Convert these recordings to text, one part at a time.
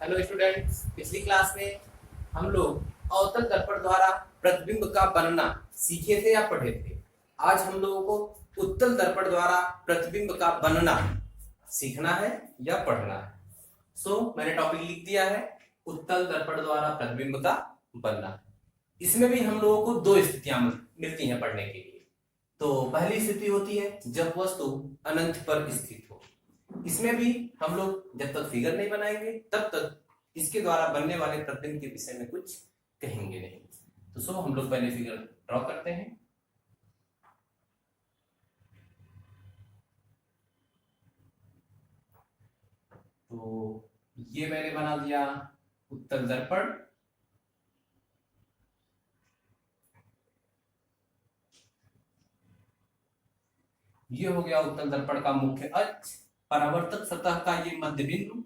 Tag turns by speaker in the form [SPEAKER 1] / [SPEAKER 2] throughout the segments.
[SPEAKER 1] Hello students, पिछली class में हम लोग अवतल दर्पण द्वारा प्रतिबिंब का बनना सीखे थे या पढ़े थे। आज हम लोगों को उत्तल दर्पण द्वारा प्रतिबिंब का बनना सीखना है या पढ़ना है। मैंने टॉपिक लिख दिया है, उत्तल दर्पण द्वारा प्रतिबिंब का बनना। इसमें भी हम लोगों को दो स्थितियां मिलती हैं पढ़ने के लिए। तो पहली स्थिति होती है जब वस्तु अनंत पर स्थित हो। इसमें भी हम लोग जब तक फिगर नहीं बनाएंगे तब तक इसके द्वारा बनने वाले प्रतिबिंब के विषय में कुछ कहेंगे नहीं। तो हम लोग पहले फिगर ड्रॉ करते हैं। तो ये मैंने बना दिया उत्तल दर्पण। ये हो गया उत्तल दर्पण का मुख्य अक्ष, परावर्तक सतह का ये मध्य बिंदु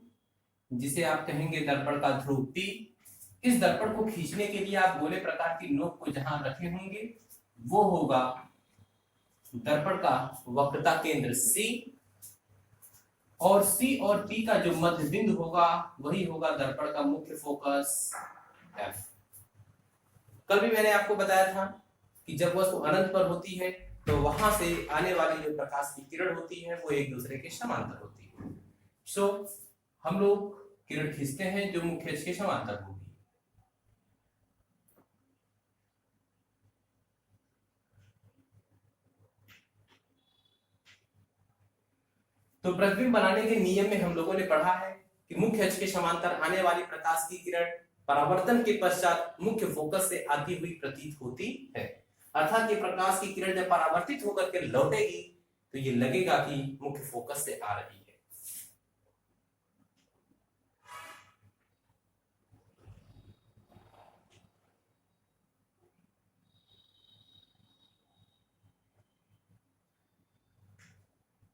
[SPEAKER 1] जिसे आप कहेंगे दर्पण का ध्रुव P। इस दर्पण को खींचने के लिए आप गोले प्रकार की नोक को जहां रखे होंगे वो होगा दर्पण का वक्रता केंद्र C, और C और P का जो मध्य बिंदु होगा वही होगा दर्पण का मुख्य फोकस F। कल भी मैंने आपको बताया था कि जब वस्तु अनंत पर होती है तो वहां से आने वाली जो प्रकाश की किरण होती है वो एक दूसरे के समांतर होती है। हम लोग किरण खींचते हैं जो मुख्य अक्ष के समांतर होगी। तो प्रतिबिंब बनाने के नियम में हम लोगों ने पढ़ा है कि मुख्य अक्ष के समांतर आने वाली प्रकाश की किरण परावर्तन के पश्चात मुख्य फोकस से आती हुई प्रतीत होती है। अर्थात ये प्रकाश की किरण जब परावर्तित होकर के लौटेगी तो ये लगेगा कि मुख्य फोकस से आ रही है।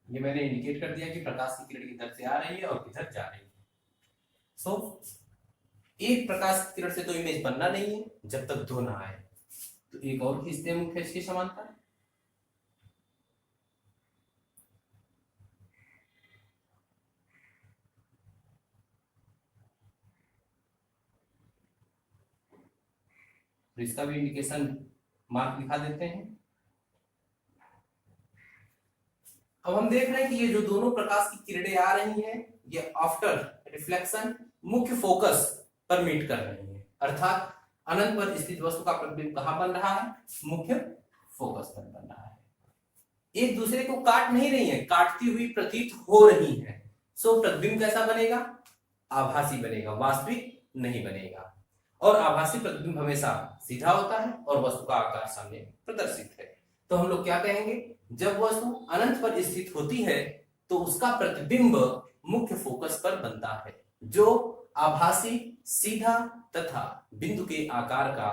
[SPEAKER 1] ये मैंने इंडिकेट कर दिया कि प्रकाश की किरण किधर से आ रही है और किधर जा रही है। एक प्रकाश की किरण से तो इमेज बनना नहीं है जब तक दो ना आए। तो एक और खींचते हैं मुख्य अक्ष के समांतर। तो इसका भी इंडिकेशन मार्क दिखा देते हैं। अब हम देख रहे हैं कि ये जो दोनों प्रकाश की किरणें आ रही हैं ये आफ्टर रिफ्लेक्शन मुख्य फोकस पर मीट कर रही हैं। अर्थात अनंत पर स्थित वस्तु का प्रतिबिंब कहां बन रहा है? मुख्य फोकस पर बन रहा है। एक दूसरे को काट नहीं रही है, काटती हुई प्रतीत हो रही है। प्रतिबिंब कैसा बनेगा? आभासी बनेगा, वास्तविक नहीं बनेगा। और आभासी प्रतिबिंब हमेशा सीधा होता है और वस्तु का आकार सामने प्रदर्शित है। तो हम लोग क्या कहेंगे? जब वस्तु अनंत पर स्थित होती है तो उसका प्रतिबिंब मुख्य फोकस पर बनता है जो आभासी, सीधा तथा बिंदु के आकार का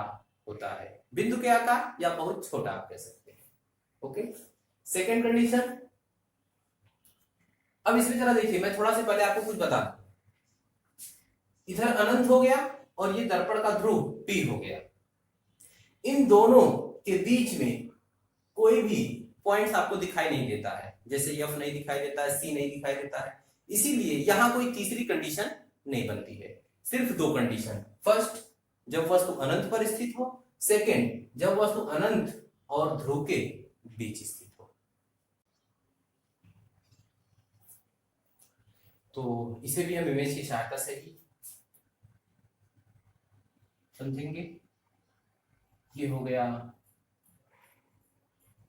[SPEAKER 1] होता है। बिंदु के आकार या बहुत छोटा आप कह सकते हैं। Okay, second condition. अब इसमें जरा देखिए, मैं थोड़ा से पहले आपको कुछ बता दूं। इधर अनंत हो गया और ये दर्पण का ध्रुव P हो गया। इन दोनों के बीच में कोई भी पॉइंट्स आपको दिखाई नहीं देता है, जैसे F नहीं दिखाई देता है, C नहीं दिखाई देता है। इसीलिए यहां कोई तीसरी कंडीशन नहीं बनती है, सिर्फ दो कंडीशन। फर्स्ट, जब वस्तु अनंत पर स्थित हो। सेकेंड, जब वस्तु अनंत और ध्रुव के बीच स्थित हो। तो इसे भी हम इमेज की सहायता से ही समझेंगे। ये हो गया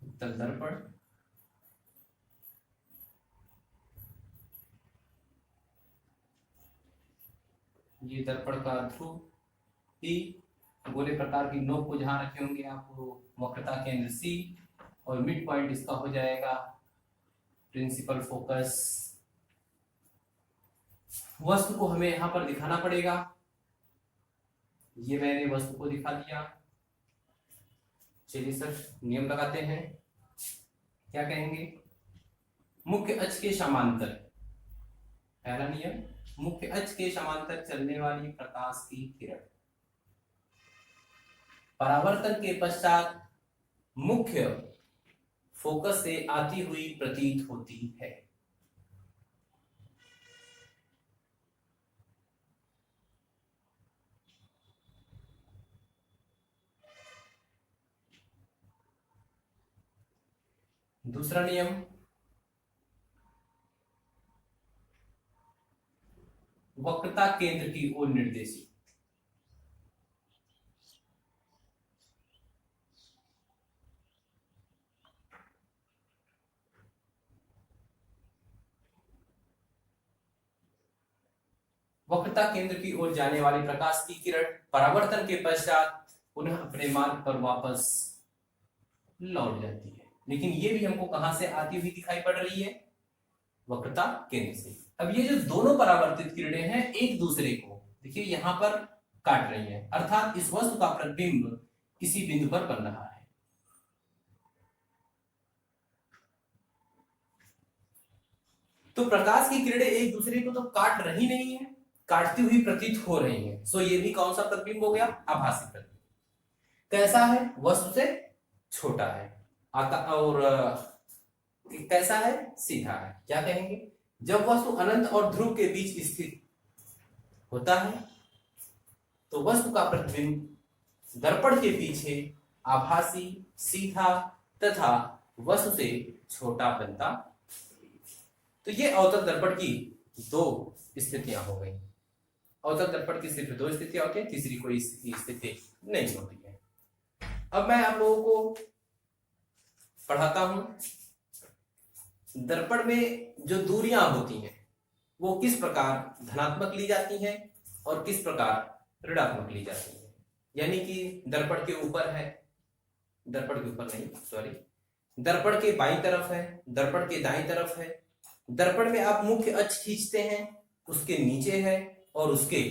[SPEAKER 1] उत्तल दर्पण। ये दर्पण का ध्रुव P, गोले प्रकार की नोक को जहां रखे होंगे आपको वक्रता केंद्र C, और मिड पॉइंट इसका हो जाएगा प्रिंसिपल फोकस। वस्तु को हमें यहां पर दिखाना पड़ेगा। ये मैंने वस्तु को दिखा दिया। चलिए सर, नियम लगाते हैं। क्या कहेंगे? मुख्य अक्ष के समांतर, पहला नियम, मुख्य अक्ष के समांतर चलने वाली प्रकाश की किरण परावर्तन के पश्चात मुख्य फोकस से आती हुई प्रतीत होती है। दूसरा नियम, वक्रता केंद्र की ओर निर्देशित। वक्रता केंद्र की ओर जाने वाली प्रकाश की किरण परावर्तन के पश्चात पुनः अपने मार्ग पर वापस लौट जाती है, लेकिन ये भी हमको कहां से आती हुई दिखाई पड़ रही है? वक्रता केंद्र से। अब ये जो दोनों परावर्तित किरणें हैं एक दूसरे को देखिए यहां पर काट रही है, अर्थात इस वस्तु का प्रतिबिंब किसी बिंदु पर बन रहा है। तो प्रकाश की किरणें एक दूसरे को तो काट रही नहीं है, काटती हुई प्रतीत हो रही है। सो ये भी कौन सा प्रतिबिंब हो गया? आभासी प्रतिबिंब। कैसा है? वस्तु से छोटा है और कैसा है? सीधा है। क्या कहेंगे? जब वस्तु अनंत और ध्रुव के बीच स्थित होता है तो वस्तु का प्रतिबिंब दर्पण के पीछे आभासी, सीधा तथा वस्तु से छोटा बनता। तो ये अवतल दर्पण की दो स्थितियां हो गई। अवतल दर्पण की सिर्फ दो स्थितियां होती है, तीसरी कोई स्थिति नहीं होती है। अब मैं आप लोगों को पढ़ाता हूं, दर्पण में जो दूरियां होती हैं वो किस प्रकार धनात्मक ली जाती हैं और किस प्रकार ऋणात्मक ली जाती हैं। यानी कि दर्पण के ऊपर है, दर्पण के ऊपर नहीं सॉरी, दर्पण के बाईं तरफ है, दर्पण के दाईं तरफ है। दर्पण में आप मुख्य अक्ष खींचते हैं, उसके नीचे है और उसके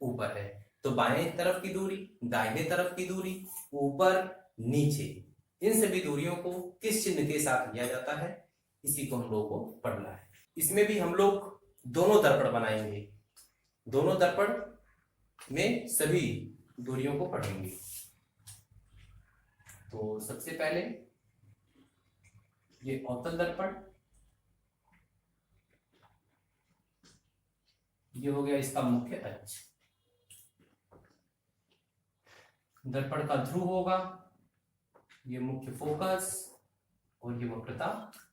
[SPEAKER 1] ऊपर है। तो बाएं तरफ की दूरी, दाहिने तरफ की दूरी, ऊपर नीचे, इन सभी दूरियों को किस चिन्ह के साथ लिया जाता है, इसी को हम लोगों को पढ़ना है। इसमें भी हम लोग दोनों दर्पण बनाएंगे, दोनों दर्पण में सभी दूरियों को पढ़ेंगे। तो सबसे पहले ये अवतल दर्पण, ये हो गया इसका मुख्य अक्ष। दर्पण का ध्रुव होगा, ये मुख्य फोकस और ये वक्रता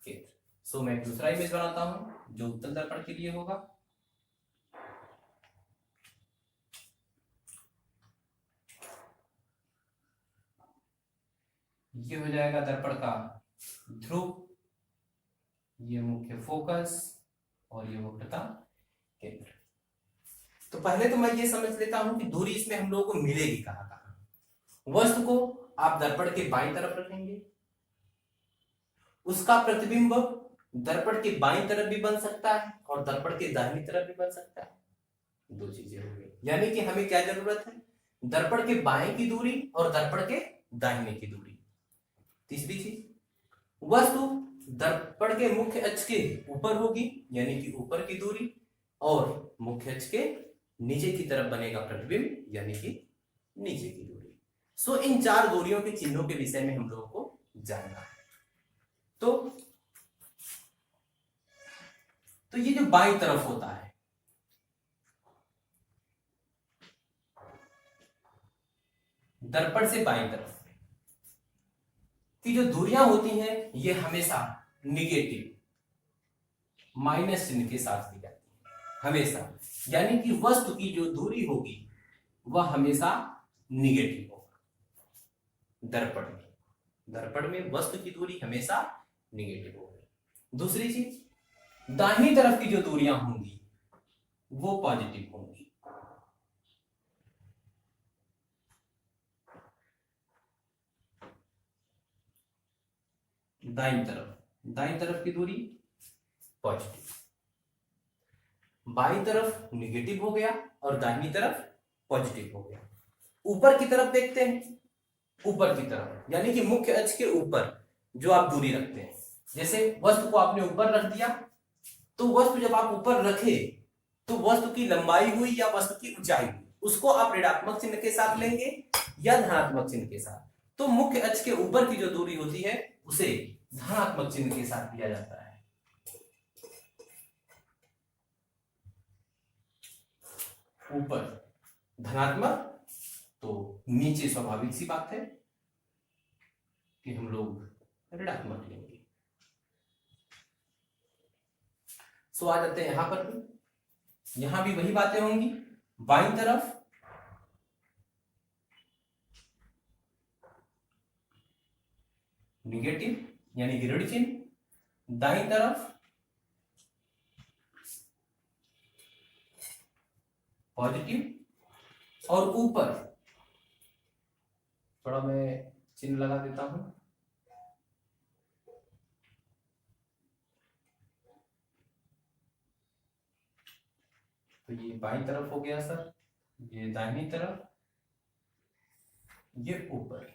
[SPEAKER 1] केंद्र। सो मैं दूसरा इमेज बनाता हूं जो उत्तल दर्पण के लिए होगा। ये हो जाएगा दर्पण का ध्रुव, ये मुख्य फोकस और ये वक्रता केंद्र। तो पहले तो मैं ये समझ लेता हूं कि दूरी इसमें हम लोगों को मिलेगी कहां कहां। वस्तु को आप दर्पण के बाईं तरफ रखेंगे, उसका प्रतिबिंब दर्पण के बाईं तरफ भी बन सकता है और दर्पण के दाहिनी तरफ भी बन सकता है। दो चीजें हो गई, यानी कि हमें क्या जरूरत है? दर्पण के बाएं की दूरी और दर्पण के दाहिने की दूरी। तीसरी चीज, वस्तु दर्पण के मुख्य अक्ष के ऊपर होगी, यानी कि ऊपर की दूरी, और मुख्य अक्ष के नीचे की तरफ बनेगा प्रतिबिंब, यानी कि नीचे की दूरी। सो इन चार दूरियों के चिन्हों के विषय में हम लोगों को जानना है। तो ये जो बाईं तरफ होता है, दर्पण से बाईं तरफ की जो दूरियां होती हैं ये हमेशा निगेटिव, माइनस चिन्ह के साथ ली जाती है हमेशा। यानी कि वस्तु की जो दूरी होगी वह हमेशा निगेटिव होगा। दर्पण में वस्तु की दूरी हमेशा निगेटिव होगी। दूसरी चीज, दाहिनी तरफ की जो दूरियां होंगी वो पॉजिटिव होंगी। दाईं तरफ की दूरी पॉजिटिव, बाईं तरफ निगेटिव हो गया और दाहिनी तरफ पॉजिटिव हो गया। ऊपर की तरफ देखते हैं, ऊपर की तरफ यानी कि मुख्य अक्ष के ऊपर जो आप दूरी रखते हैं, जैसे वस्तु को आपने ऊपर रख दिया, तो वस्तु जब आप ऊपर रखे तो वस्तु की लंबाई हुई या वस्तु की ऊंचाई हुई, उसको आप ऋणात्मक चिन्ह के साथ लेंगे या धनात्मक चिन्ह के साथ। तो मुख्य अक्ष के ऊपर की जो दूरी होती है उसे धनात्मक चिन्ह के साथ लिया जाता है। ऊपर धनात्मक, तो नीचे स्वाभाविक सी बात है कि हम लोग ऋणात्मक लेंगे। सो आ जाते हैं यहां पर भी, यहां भी वही बातें होंगी। बाईं तरफ निगेटिव यानी ऋण चिन्ह, दाईं तरफ पॉजिटिव, और ऊपर थोड़ा मैं चिन्ह लगा देता हूं, तो ये बाईं तरफ हो गया सर, ये दाहिनी तरफ, ये ऊपर,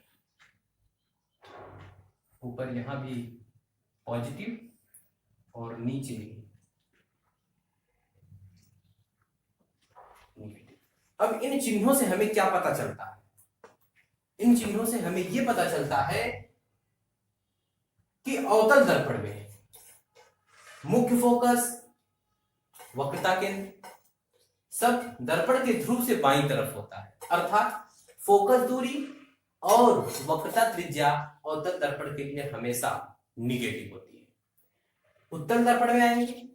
[SPEAKER 1] ऊपर यहां भी पॉजिटिव और नीचे नेगेटिव। अब इन चिन्हों से हमें क्या पता चलता है? इन चिन्हों से हमें यह पता चलता है कि अवतल दर्पण में मुख्य फोकस, वक्रता केंद्र सब दर्पण के ध्रुव से बाईं तरफ होता है, अर्थात फोकस दूरी और वक्रता त्रिज्या अवतल दर्पण के लिए हमेशा निगेटिव होती है। उत्तल दर्पण में आएंगे,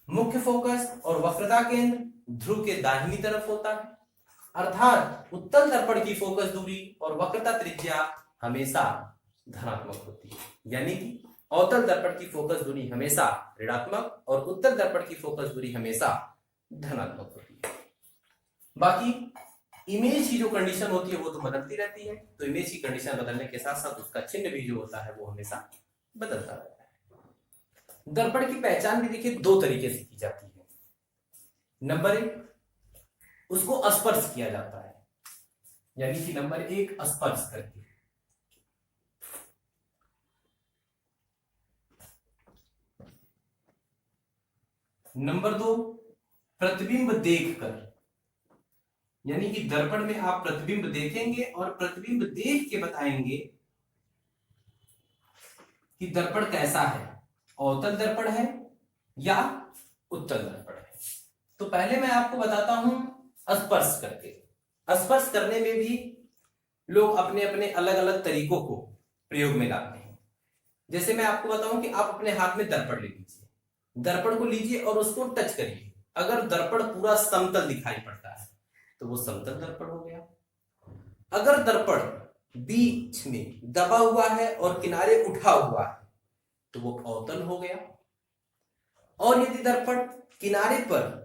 [SPEAKER 1] मुख्य फोकस और वक्रता केंद्र ध्रुव के दाहिनी तरफ होता है, अर्थात उत्तल दर्पण की फोकस दूरी और वक्रता त्रिज्या हमेशा धनात्मक होती है, यानी कि अवतल दर्पण की फोकस दूरी हमेशा ऋणात्मक और उत्तल दर्पण की फोकस दूरी हमेशा धनात्मक होती है। बाकी इमेज की जो कंडीशन होती है वो तो बदलती रहती है, तो इमेज की कंडीशन बदलने के साथ साथ उसका चिन्ह भी जो होता है वो हमेशा बदलता रहता है। दर्पण की पहचान भी देखिए दो तरीके से की जाती है। नंबर एक, उसको स्पर्श किया जाता है, यानी कि नंबर एक स्पर्श करके। नंबर दो, प्रतिबिंब देखकर, यानी कि दर्पण में आप प्रतिबिंब देखेंगे और प्रतिबिंब देख के बताएंगे कि दर्पण कैसा है, अवतल दर्पण है या उत्तल दर्पण है। तो पहले मैं आपको बताता हूं स्पर्श करके। स्पर्श करने में भी लोग अपने अपने अलग अलग तरीकों को प्रयोग में लाते हैं। जैसे मैं आपको बताऊं कि आप अपने हाथ में दर्पण ले लीजिए, दर्पण को लीजिए और उसको टच करिए। अगर दर्पण पूरा समतल दिखाई पड़ता है तो वो समतल दर्पण हो गया। अगर दर्पण बीच में दबा हुआ है और किनारे उठा हुआ है तो वो अवतल हो गया। और यदि दर्पण किनारे पर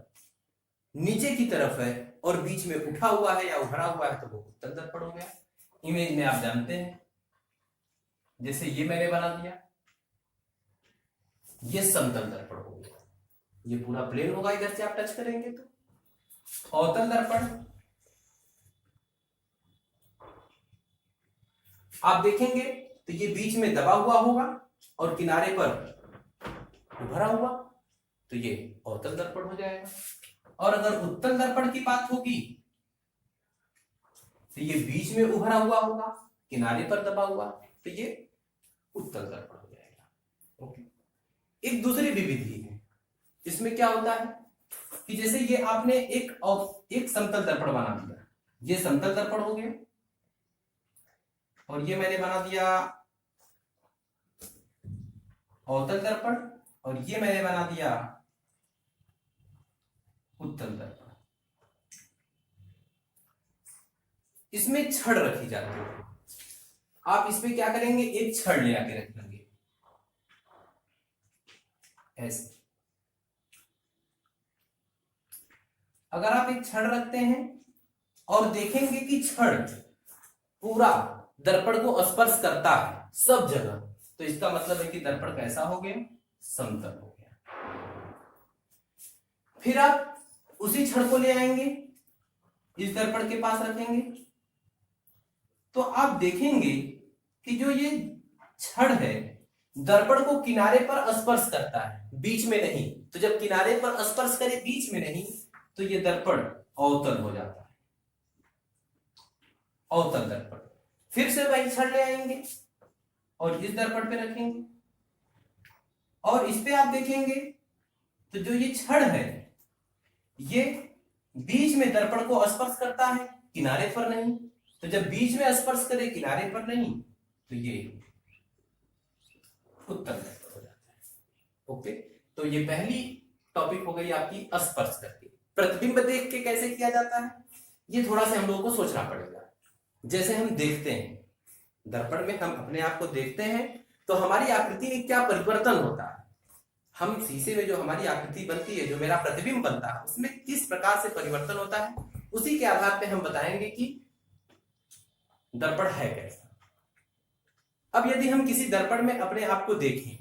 [SPEAKER 1] नीचे की तरफ है और बीच में उठा हुआ है या उभरा हुआ है तो वो उत्तल दर्पण हो गया। इमेज में आप जानते हैं, जैसे ये मैंने बना दिया, ये समतल दर्पण हो गया, ये पूरा प्लेन होगा, इधर से आप टच करेंगे तो। अवतल दर्पण आप देखेंगे तो ये बीच में दबा हुआ होगा और किनारे पर उभरा हुआ, तो ये अवतल दर्पण हो जाएगा। और अगर उत्तल दर्पण की बात होगी तो ये बीच में उभरा हुआ होगा, किनारे पर दबा हुआ, तो ये उत्तल दर्पण हो जाएगा। ओके। एक दूसरी भी विधि है, इसमें क्या होता है कि जैसे ये आपने एक समतल दर्पण बना दिया, ये समतल दर्पण हो गया, और ये मैंने बना दिया अवतल दर्पण, और ये मैंने बना दिया उत्तल दर्पण। इसमें छड़ रखी जाती है। आप इसमें क्या करेंगे, एक छड़ ले आके रख लेंगे ऐसे। अगर आप एक छड़ रखते हैं और देखेंगे कि छड़ पूरा दर्पण को स्पर्श करता है सब जगह, तो इसका मतलब है कि दर्पण कैसा हो गया, समतल हो गया। फिर आप उसी छड़ को ले आएंगे, इस दर्पण के पास रखेंगे, तो आप देखेंगे कि जो ये छड़ है दर्पण को किनारे पर स्पर्श करता है, बीच में नहीं। तो जब किनारे पर स्पर्श करे, बीच में नहीं, तो ये दर्पण अवतल हो जाता है, अवतल दर्पण। फिर से वही छड़ ले आएंगे और इस दर्पण पे रखेंगे, और इस पे आप देखेंगे तो जो ये छड़ है ये बीच में दर्पण को स्पर्श करता है, किनारे पर नहीं। तो जब बीच में स्पर्श करे, किनारे पर नहीं, तो ये उत्तल दर्पण हो जाता है। ओके, तो ये पहली टॉपिक हो गई आपकी स्पर्श करके। प्रतिबिंब देख के कैसे किया जाता है, ये थोड़ा सा हम लोगों को सोचना पड़ेगा। जैसे हम देखते हैं दर्पण में, हम अपने आप को देखते हैं तो हमारी आकृति में क्या परिवर्तन होता है, हम शीशे में जो हमारी आकृति बनती है, जो मेरा प्रतिबिंब बनता है, उसमें किस प्रकार से परिवर्तन होता है, उसी के आधार पे हम बताएंगे कि दर्पण है कैसा। अब यदि हम किसी दर्पण में अपने आप को देखें,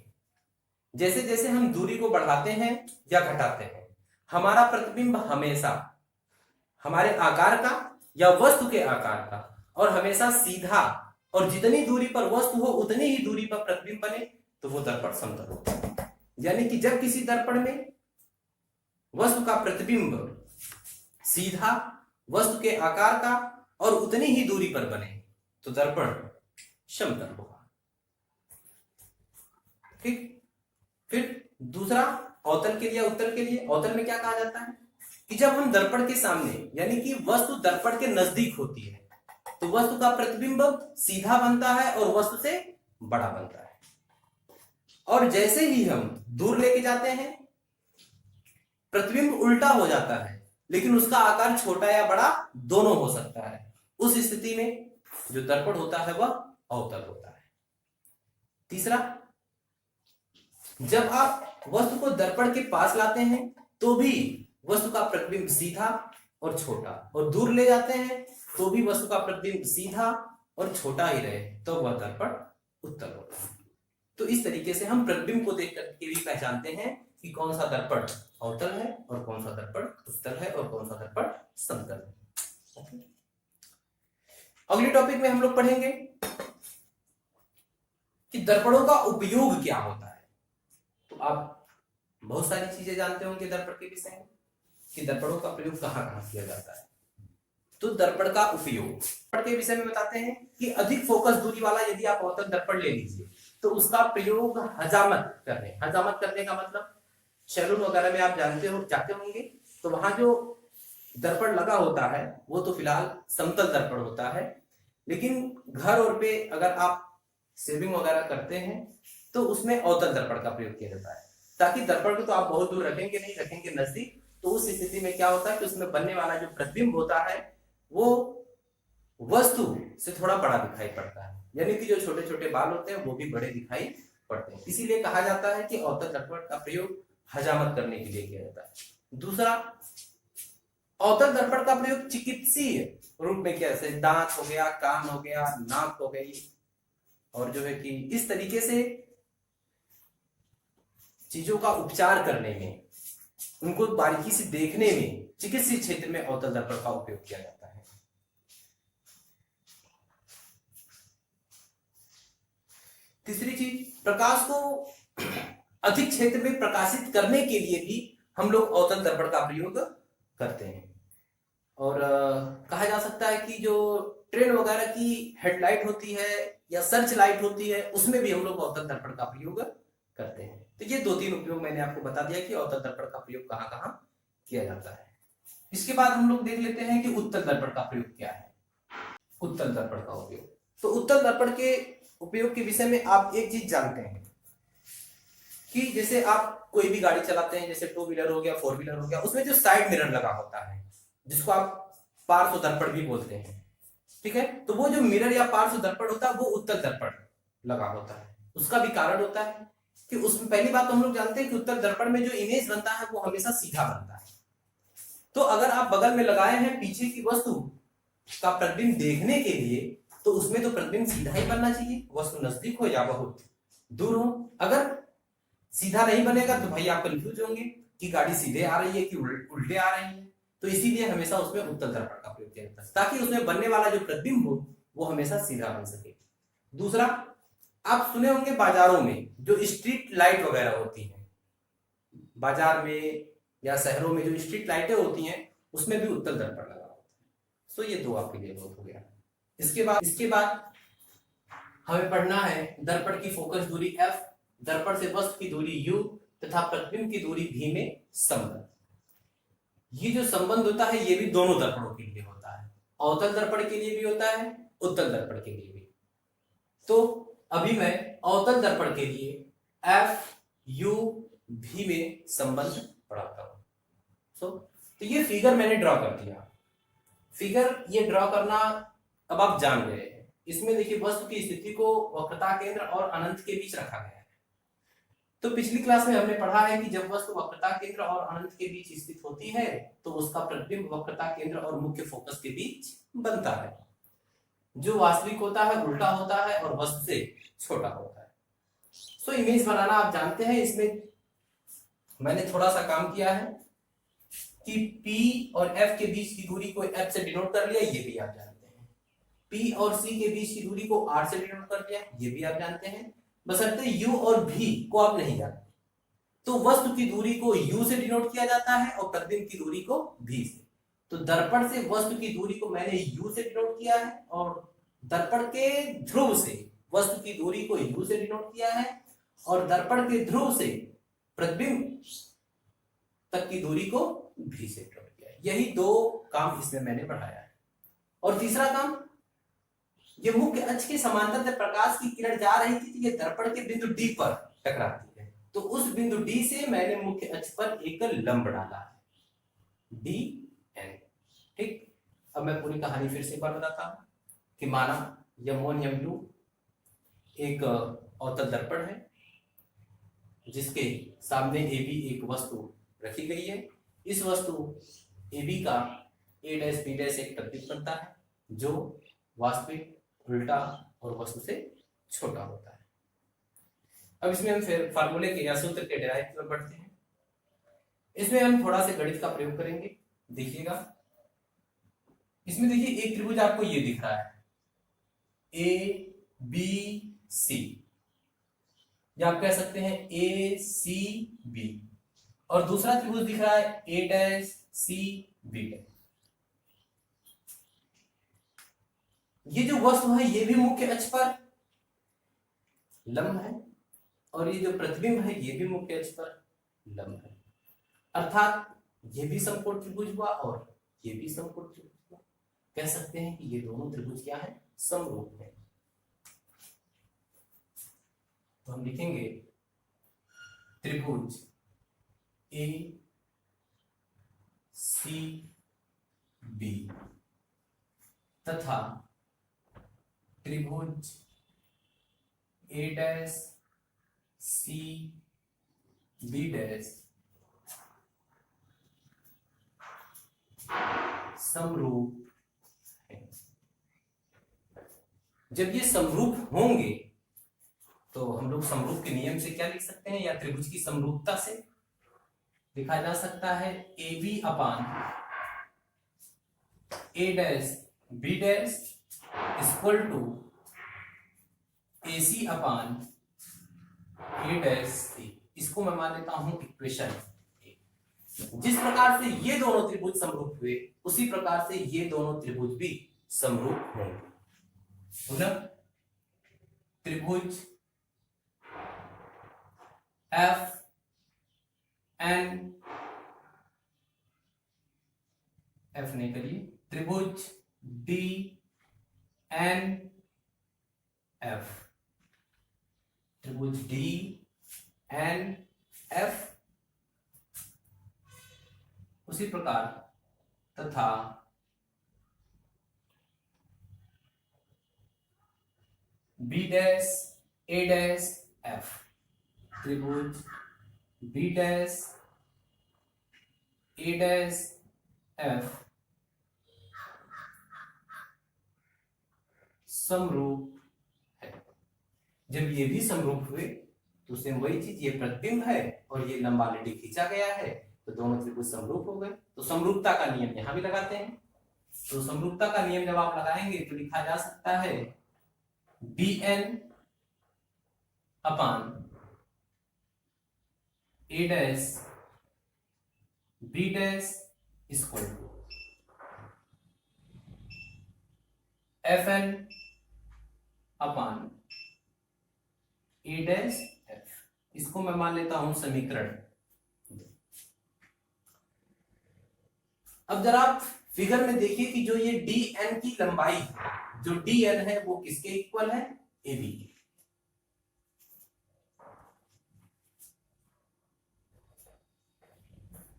[SPEAKER 1] जैसे जैसे हम दूरी को बढ़ाते हैं या घटाते हैं, हमारा प्रतिबिंब हमेशा हमारे आकार का या वस्तु के आकार का और हमेशा सीधा, और जितनी दूरी पर वस्तु हो उतनी ही दूरी पर प्रतिबिंब बने, तो वो दर्पण समतल होता है। यानी कि जब किसी दर्पण में वस्तु का प्रतिबिंब सीधा, वस्तु के आकार का और उतनी ही दूरी पर बने, तो दर्पण समतल होगा। ठीक। फिर दूसरा, अवतल के लिए, उत्तल के लिए। अवतल में क्या कहा जाता है कि जब हम दर्पण के सामने, यानी कि वस्तु दर्पण के नजदीक होती है, तो वस्तु का प्रतिबिंब सीधा बनता है और वस्तु से बड़ा बनता है, और जैसे ही हम दूर लेके जाते हैं, प्रतिबिंब उल्टा हो जाता है, लेकिन उसका आकार छोटा या बड़ा दोनों हो सकता है। उस स्थिति में जो दर्पण होता है वह अवतल होता है। तीसरा, जब आप वस्तु को दर्पण के पास लाते हैं तो भी वस्तु का प्रतिबिंब सीधा और छोटा, और दूर ले जाते हैं तो भी वस्तु का प्रतिबिंब सीधा और छोटा ही रहे, तो वह दर्पण उत्तल होता है। तो इस तरीके से हम प्रतिबिंब को देख करके भी पहचानते हैं कि कौन सा दर्पण अवतल है और कौन सा दर्पण उत्तल है और कौन सा दर्पण समतल है। अगले टॉपिक में हम लोग पढ़ेंगे कि दर्पणों का उपयोग क्या होता है। तो आप बहुत सारी चीजें जानते होंगे दर्पण के विषय में, कि दर्पणों का प्रयोग कहाँ कहाँ किया जाता है। तो दर्पण का उपयोग दर्पण के विषय में बताते हैं कि अधिक फोकस दूरी वाला यदि आप अवतल दर्पण ले लीजिए, तो उसका प्रयोग हजामत करने का मतलब, सैलून वगैरह में आप जाते होंगे, तो वहां जो दर्पण लगा होता है वो तो फिलहाल समतल दर्पण होता है, लेकिन घर और पे अगर आप शेविंग वगैरह करते हैं तो उसमें अवतल दर्पण का प्रयोग किया जाता है, ताकि दर्पण को तो आप बहुत दूर रखेंगे नहीं, रखेंगे नजदीक, तो उस स्थिति में क्या होता है कि उसमें बनने वाला जो प्रतिबिंब होता है वो वस्तु से थोड़ा बड़ा दिखाई पड़ता है, यानी कि जो छोटे छोटे बाल होते हैं वो भी बड़े दिखाई पड़ते हैं। इसीलिए कहा जाता है कि अवतल दर्पण का प्रयोग हजामत करने के लिए किया जाता है। दूसरा, अवतल दर्पण का प्रयोग चिकित्सीय रूप में किया, जैसे दांत हो गया, कान हो गया, नाक हो गई, और जो है कि इस तरीके से चीजों का उपचार करने में, उनको बारीकी से देखने में, चिकित्सीय क्षेत्र में अवतल दर्पण का उपयोग किया जाता है। तीसरी चीज, प्रकाश को अधिक क्षेत्र में प्रकाशित करने के लिए भी हम लोग अवतल दर्पण का प्रयोग करते हैं। और कहा जा सकता है कि जो ट्रेन वगैरह की हेडलाइट होती है या सर्च लाइट होती है, उसमें भी हम लोग अवतल दर्पण का प्रयोग करते हैं। तो ये दो तीन उपयोग मैंने आपको बता दिया कि अवतल दर्पण का प्रयोग कहाँ कहाँ किया जाता है। इसके बाद हम लोग देख लेते हैं कि उत्तल दर्पण का प्रयोग क्या है। उत्तल दर्पण का उपयोग, तो उत्तल दर्पण के उपयोग के विषय में आप एक चीज जानते हैं कि जैसे आप कोई भी गाड़ी चलाते हैं, जैसे 2 व्हीलर हो गया, 4 व्हीलर हो गया, उसमें जो साइड मिरर लगा होता है, जिसको आप पार्श्व दर्पण भी बोलते हैं, ठीक है, तो वो जो मिरर या पार्श्व दर्पण होता है वो उत्तल दर्पण लगा होता है। उसका भी कारण होता है कि उसमें पहली बात तो हम लोग जानते हैं कि उत्तल दर्पण में जो इमेज बनता है वो हमेशा सीधा बनता है। तो अगर आप बगल में लगाए हैं पीछे की वस्तु का प्रतिबिंब देखने के लिए, तो उसमें तो प्रतिबिंब सीधा ही बनना चाहिए, वस्तु नजदीक हो या बहुत दूर हो। अगर सीधा नहीं बनेगा तो भाई आप कंफ्यूज होंगे कि गाड़ी सीधे आ रही है कि उल्टे आ रही है। तो इसीलिए हमेशा उसमें उत्तल दर्पण का प्रयोग किया जाता है, ताकि उसमें बनने वाला जो प्रतिबिंब हो वो हमेशा सीधा बन सके। दूसरा, आप सुने होंगे बाजारों में जो स्ट्रीट लाइट वगैरह होती हैं, बाजार में या शहरों में जो स्ट्रीट लाइटें होती हैं उसमें भी उत्तल दर्पण लगा होता है। तो ये दो आपके लिए बहुत हो गया। इसके बाद हमें पढ़ना है दर्पण की फोकस दूरी f, दर्पण से वस्तु की दूरी u तथा प्रतिबिंब की दूरी v में संबंध। ये जो संबंध होता है ये भी दोनों दर्पणों के लिए होता है, अवतल दर्पण के लिए भी होता है, उत्तल दर्पण के लिए भी। तो अभी मैं अवतल दर्पण के लिए f u v में संबंध पढ़ाता हूँ। तो ये फिगर मैंने ड्रॉ कर दिया। फिगर ये ड्रॉ करना अब आप जान गए। इसमें देखिए वस्तु की स्थिति को वक्रता केंद्र और अनंत के बीच रखा गया है। तो पिछली क्लास में हमने पढ़ा है कि जब वस्तु वक्रता केंद्र और अनंत के बीच स्थित होती है तो उसका प्रतिबिंब वक्रता केंद्र और मुख्य फोकस के बीच बनता है। जो वास्तविक होता है उल्टा होता है और वस्तु से छोटा होता है। सो इमेज बनाना आप जानते हैं। इसमें मैंने थोड़ा सा काम किया है कि P और F के बीच की दूरी को F से डिनोट कर लिया, ये भी आप जानते हैं। P और C के बीच की दूरी को R से डिनोट कर दिया, ये भी आप जानते हैं। बशर्ते U और V को आप नहीं जानते। तो वस्तु की दूरी को U से डिनोट किया जाता है और प्रतिबिंब की दूरी को V से। तो दर्पण से वस्तु की दूरी को मैंने U से डिनोट किया है और दर्पण के ध्रुव से वस्तु की दूरी को U से डिनोट किया है और दर्पण के ध्रुव से प्रतिबिंब तक की दूरी को V से डिनोट किया है। यही दो काम इसमें मैंने बढ़ाया है। और तीसरा काम, ये मुख्य अक्ष के समांतर से प्रकाश की किरण जा रही थी, तो ये दर्पण के बिंदु D पर टकराती है। तो उस बिंदु D से मैंने मुख्य अक्ष पर एक लंब डाला है, DN। ठीक, अब मैं पूरी कहानी फिर से एक बार बताता हूं कि माना M1 M2 एक अवतल दर्पण है जिसके सामने AB एक वस्तु रखी गई है। इस वस्तु AB का A' B' एक प्रतिबिंब बनता है जो वास्तविक, उल्टा और वस्तु से छोटा होता है। अब इसमें हम फिर फार्मूले के या सूत्र के डेराइव की ओर बढ़ते हैं। इसमें हम थोड़ा सा गणित का प्रयोग करेंगे। देखिएगा, इसमें देखिए एक त्रिभुज आपको ये दिख रहा है ABC, या आप कह सकते हैं ACB, और दूसरा त्रिभुज दिख रहा है A'CB। ये जो वस्तु है ये भी मुख्य अक्ष पर लंब है और ये जो प्रतिबिंब है ये भी मुख्य अक्ष पर लंब है। अर्थात ये भी समकोण त्रिभुज हुआ और ये भी समकोण त्रिभुज हुआ। कह सकते हैं कि ये दोनों त्रिभुज क्या है, समरूप है। तो हम लिखेंगे त्रिभुज ACB तथा त्रिभुज A'CB' समरूप है। जब ये समरूप होंगे तो हम लोग समरूप के नियम से क्या लिख सकते हैं, या त्रिभुज की समरूपता से लिखा जा सकता है AB upon A' B' equal to AC upon A'C। इसको मैं मान लेता हूं इक्वेशन। जिस प्रकार से ये दोनों त्रिभुज समरूप हुए उसी प्रकार से ये दोनों त्रिभुज भी समरूप होंगे। पुनः त्रिभुज F नहीं करिए, त्रिभुज DNF, त्रिभुज DNF उसी प्रकार तथा B'A'F, त्रिभुज B'A'F समरूप है। जब ये भी समरूप हुए तो सेम वही चीज, ये प्रतिबिंब है और ये लंबा लेडी खींचा गया है, तो दोनों त्रिभुज समरूप हो गए। तो समरूपता का नियम यहां भी लगाते हैं। तो समरूपता का नियम जब आप लगाएंगे तो लिखा जा सकता है BN upon A'/B' equal to FN upon A'/F। इसको मैं मान लेता हूं समीकरण। अब जरा आप फिगर में देखिए कि जो ये DN की लंबाई है, जो DN है वो किसके इक्वल है, AB के।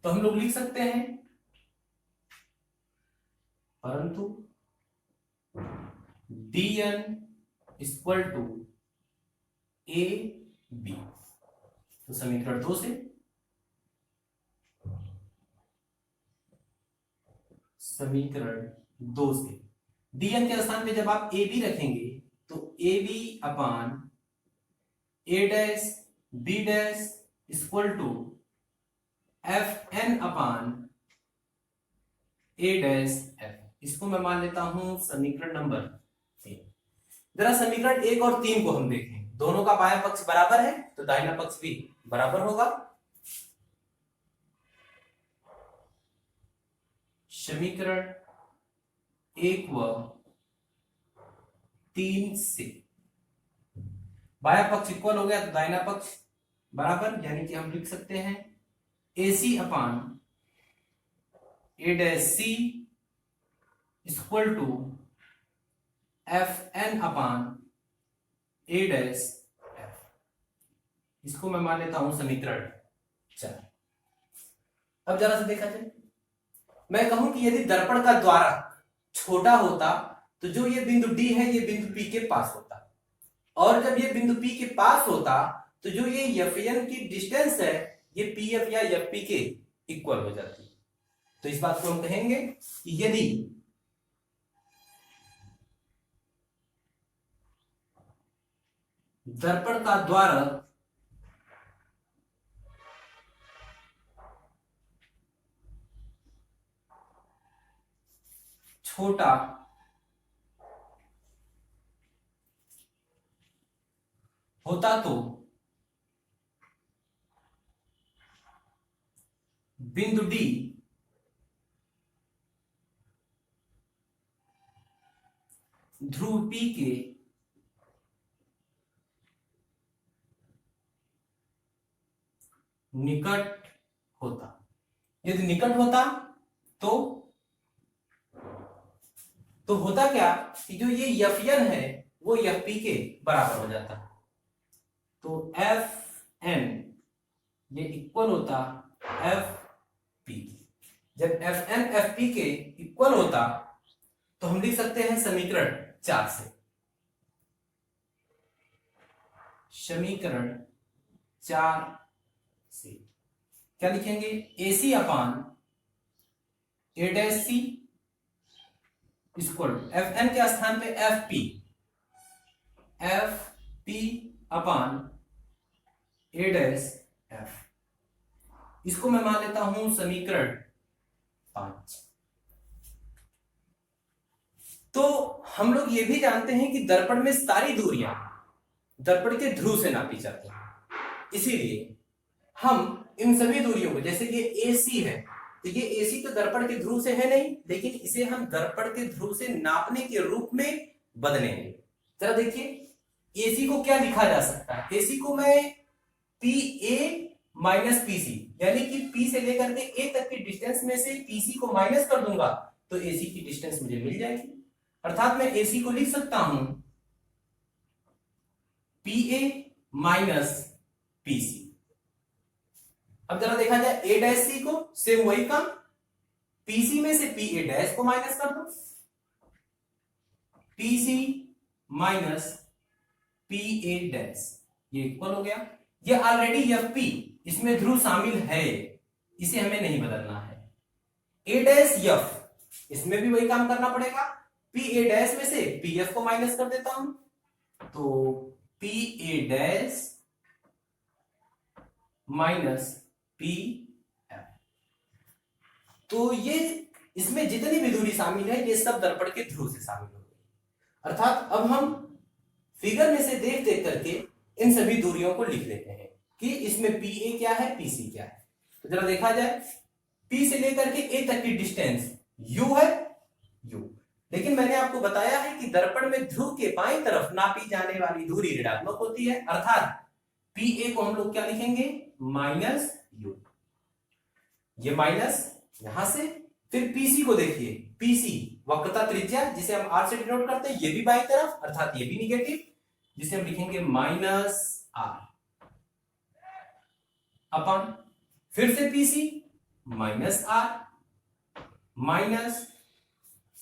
[SPEAKER 1] तो हम लोग लिख सकते हैं परंतु dn equal to A B. तो समीकरण 2 से dn के स्थान पे जब आप ए बी रखेंगे तो A B upon A dash B dash equal to F N upon A dash F. इसको मैं मान लेता हूं समीकरण नंबर 3। जरा समीकरण 1 और 3 को हम देखें। दोनों का बायां पक्ष बराबर है तो दाहिना पक्ष भी बराबर होगा। समीकरण 1 व 3 से बायां पक्ष इक्वल हो गया तो दाहिना पक्ष बराबर, यानी कि हम लिख सकते हैं A C upon A dash C equal to F N upon A dash F. इसको मैं मान लेता हूं समीकरण 4। अब जरा सा देखा जाए, मैं कहूं कि यदि दर्पण का द्वारा छोटा होता तो जो ये बिंदु डी है ये बिंदु पी के पास होता, और जब ये बिंदु पी के पास होता तो जो ये एफ एन की डिस्टेंस है ये पी एफ या एफ पी के इक्वल हो जाती। तो इस बात को हम कहेंगे कि यदि दर्पण का द्वारा छोटा होता तो बिंदु डी ध्रुव पी के निकट होता। यदि निकट होता तो होता क्या कि जो ये एफ एन है वो एफ पी के बराबर हो जाता। तो एफ एन ये इक्वल होता एफ पी। जब एफ एन एफ पी के इक्वल होता तो हम लिख सकते हैं समीकरण 4 से। समीकरण 4 से क्या लिखेंगे, ए C upon A dash C equal F N के स्थान पे F P upon A dash F. इसको मैं मान लेता हूं समीकरण 5। तो हम लोग ये भी जानते हैं कि दर्पण में सारी दूरियां दर्पण के ध्रुव से नापी जाती हैं, इसीलिए हम इन सभी दूरियों को, जैसे ये AC है तो ये AC तो दर्पण के ध्रुव से है नहीं, लेकिन इसे हम दर्पण के ध्रुव से नापने के रूप में बदलेंगे। जरा देखिए AC को क्या लिखा जा सकता है। AC को मैं PA माइनस PC, यानी कि P से लेकर के A तक की डिस्टेंस में से PC को माइनस कर दूंगा तो AC की डिस्टेंस मुझे मिल जाएगी। अर्थात मैं AC को लिख सकता हूं PA माइनस PC। अब जरा देखा जाए A डैश C को, सेम वही काम, PC में से PA डैश को माइनस कर दो, PC माइनस PA डैश, ये इक्वल हो गया। ये ऑलरेडी FP इसमें ध्रुव शामिल है, इसे हमें नहीं बदलना है। A डैश F इसमें भी वही काम करना पड़ेगा, PA डैश में से PF को माइनस कर देता हूं तो PA डैश माइनस PF। तो ये इसमें जितनी भी दूरी शामिल है ये सब दर्पण के ध्रुव से शामिल हो गई। अर्थात अब हम फिगर में से देख देख करके इन सभी दूरियों को लिख लेते हैं कि इसमें PA क्या है, PC क्या है। तो जरा देखा जाए, P से लेकर के A तक की डिस्टेंस U है, U, लेकिन मैंने आपको बताया है कि दर्पण में ध्रुव के बाईं तरफ नापी जाने वाली दूरी ऋणात्मक होती है। अर्थात PA को हम लोग क्या लिखेंगे, माइनस U, ये माइनस यहां से। फिर PC को देखिए, PC वक्रता त्रिज्या जिसे हम R से डिनोट करते हैं, ये भी बाईं तरफ, अर्थात ये भी निगेटिव, जिसे हम लिखेंगे माइनस R अपन। फिर से PC minus R minus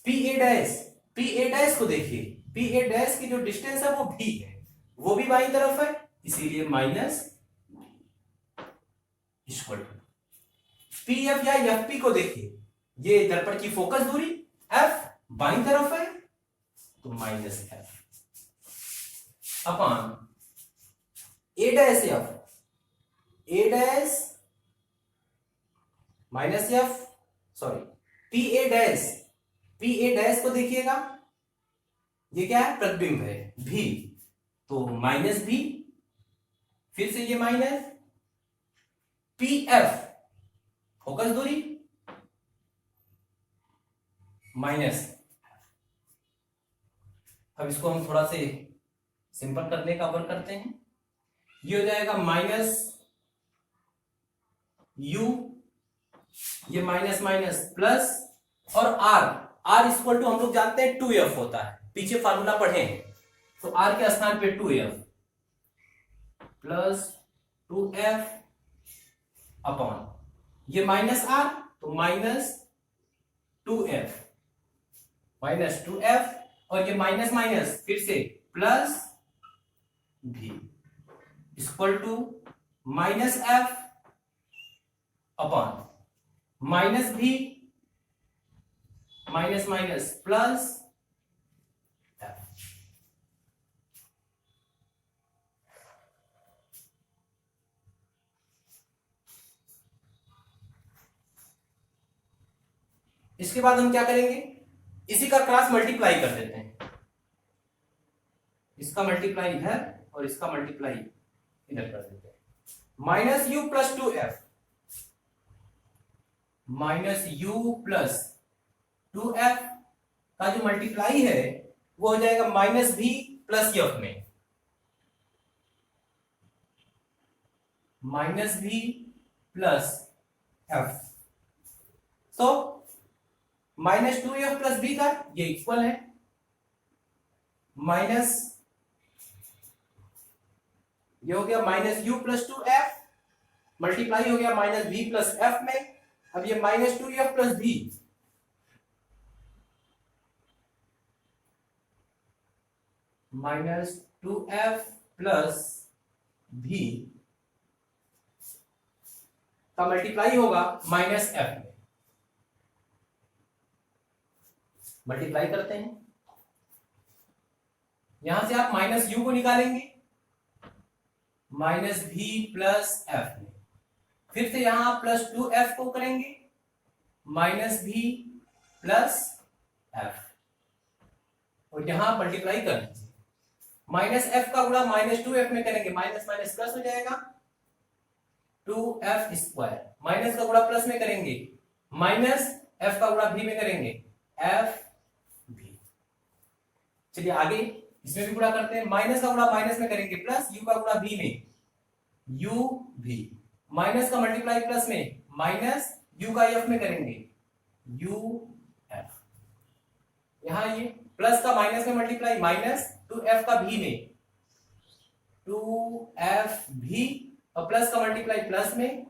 [SPEAKER 1] P A dash. P A dash को देखिए, पी ए डैश की जो डिस्टेंस है वो भी है, वो भी बाईं तरफ है, इसीलिए minus equal to P F या एफ पी को देखिए, ये दर्पण की फोकस दूरी एफ बाईं तरफ है तो minus F upon A dash F, A dash minus F, sorry P A dash, P A dash को देखिएगा, ये क्या है, प्रतिबिंब है भी, तो माइनस भी, फिर से ये माइनस पी एफ फोकस दूरी माइनस। अब इसको हम थोड़ा से सिंपल करने का वर्क करते हैं, ये हो जाएगा माइनस यू, ये माइनस माइनस प्लस, और आर, आर इक्वल टू हम लोग जानते हैं 2f होता है, पीछे फार्मूला पढ़े हैं, तो आर के स्थान पे 2f प्लस 2f अपॉन ये माइनस आर तो माइनस 2f, माइनस 2f, और ये माइनस माइनस फिर से प्लस भी equal to minus F upon minus भी माइनस माइनस प्लस एफ। इसके बाद हम क्या करेंगे, इसी का क्रॉस मल्टीप्लाई कर देते हैं, इसका मल्टीप्लाई इधर और इसका मल्टीप्लाई इधर कर देते हैं, minus you plus 2f, minus you plus 2f का जो मल्टीप्लाई है वो हो जाएगा माइनस भी प्लस एफ में, माइनस भी प्लस एफ, तो माइनस 2f प्लस बी का ये इक्वल है माइनस, ये हो गया minus you plus 2f multiply हो गया माइनस बी प्लस एफ में, अब ये minus 2f plus B, minus 2f plus भी का मल्टीप्लाई होगा माइनस एफ में, मल्टीप्लाई करते हैं, यहां से आप माइनस यू को निकालेंगे माइनस भी प्लस एफ में, फिर से यहां आप प्लस 2f को करेंगे माइनस भी प्लस एफ, और यहां मल्टीप्लाई कर लीजिए, माइनस एफ का गुणा माइनस 2f में करेंगे, माइनस माइनस प्लस हो जाएगा 2f स्क्वायर, माइनस का गुणा प्लस में करेंगे, माइनस f का गुणा भी में करेंगे f भी। चलिए आगे इसमें भी गुणा करते हैं, माइनस का गुणा माइनस में करेंगे प्लस, u का गुणा भी में u भी, माइनस का मल्टीप्लाई प्लस में माइनस u का f में करेंगे u f, यहां ये प्लस का माइनस में मल्टीप्लाई माइनस 2f का भी में 2f भी, और प्लस का मल्टीप्लाई प्लस में,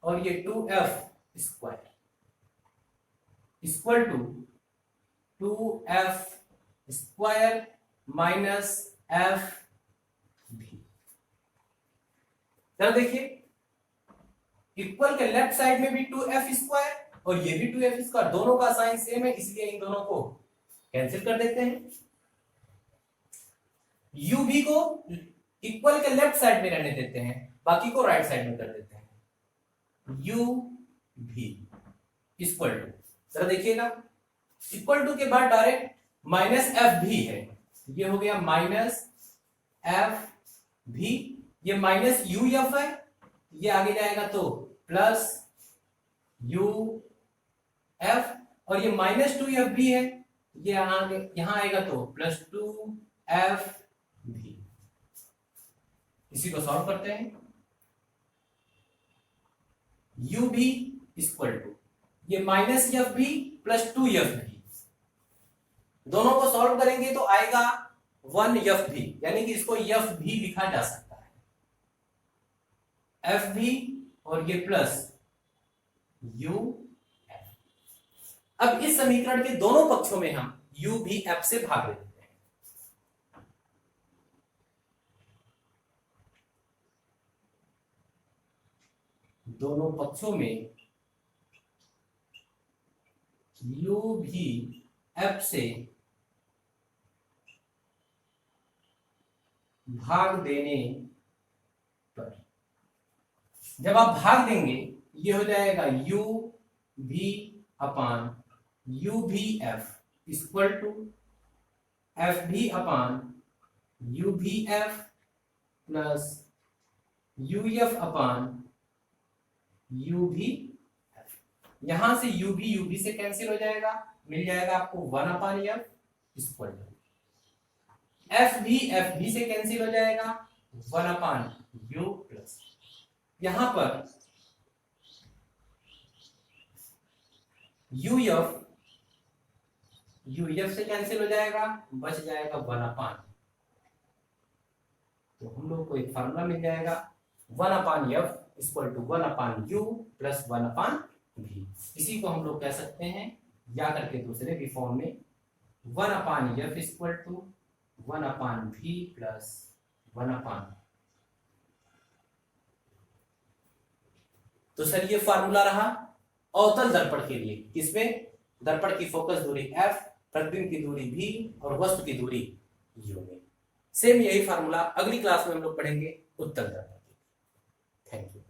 [SPEAKER 1] और ये 2f square equal to 2f square minus f भी। जरा देखिए इक्वल के लेफ्ट साइड में भी 2f स्क्वायर और ये भी 2f स्क्वायर, दोनों का साइन सेम है, इसलिए इन दोनों को कैंसिल कर देते हैं, u भी को इक्वल के लेफ्ट साइड में रहने देते हैं, बाकी को राइट साइड में कर देते हैं, u भी इक्वल टू, जरा देखिएगा इक्वल टू के बाद डायरेक्ट माइनस एफ भी है, ये हो गया माइनस एफ भी, ये माइनस यू एफ है, ये आगे जाएगा तो प्लस यू एफ, और ये माइनस 2f भी है, ये यहां आएगा तो प्लस 2f भी। इसी को सॉल्व करते हैं, u भी इक्वल टू ये माइनस एफ भी प्लस 2f भी, दोनों को सॉल्व करेंगे तो आएगा 1f भी, यानी कि इसको f भी लिखा जा सकता है, f भी और ये प्लस यू एफ। अब इस समीकरण के दोनों पक्षों में हम यू भी एफ से भाग देते हैं। दोनों पक्षों में यू भी एफ से भाग देने पर, जब आप भाग देंगे ये हो जाएगा यू भी अपान यू भी एफ इक्वल टू एफ भी अपान यू भी F plus U F upon you भी एफ। यहां से यू भी से कैंसिल हो जाएगा, मिल जाएगा आपको 1 upon F equal to F भी से कैंसिल हो जाएगा 1 अपान यू प्लस यहां पर यू एफ से कैंसिल हो जाएगा, बच जाएगा 1 अपान, तो हम लोग को एक फार्मूला मिल जाएगा 1 upon F equal to 1 upon U plus 1 upon V. इसी को हम लोग कह सकते हैं या करके दूसरे भी फॉर्म में 1 upon F equal to 1 upon भी प्लस 1 अपान। तो सर ये फार्मूला रहा अवतल दर्पण के लिए, किसमें? दर्पण की फोकस दूरी f, प्रतिबिंब की दूरी v और वस्तु की दूरी u में। सेम यही फार्मूला अगली क्लास में हम लोग पढ़ेंगे उत्तल दर्पण। Thank you.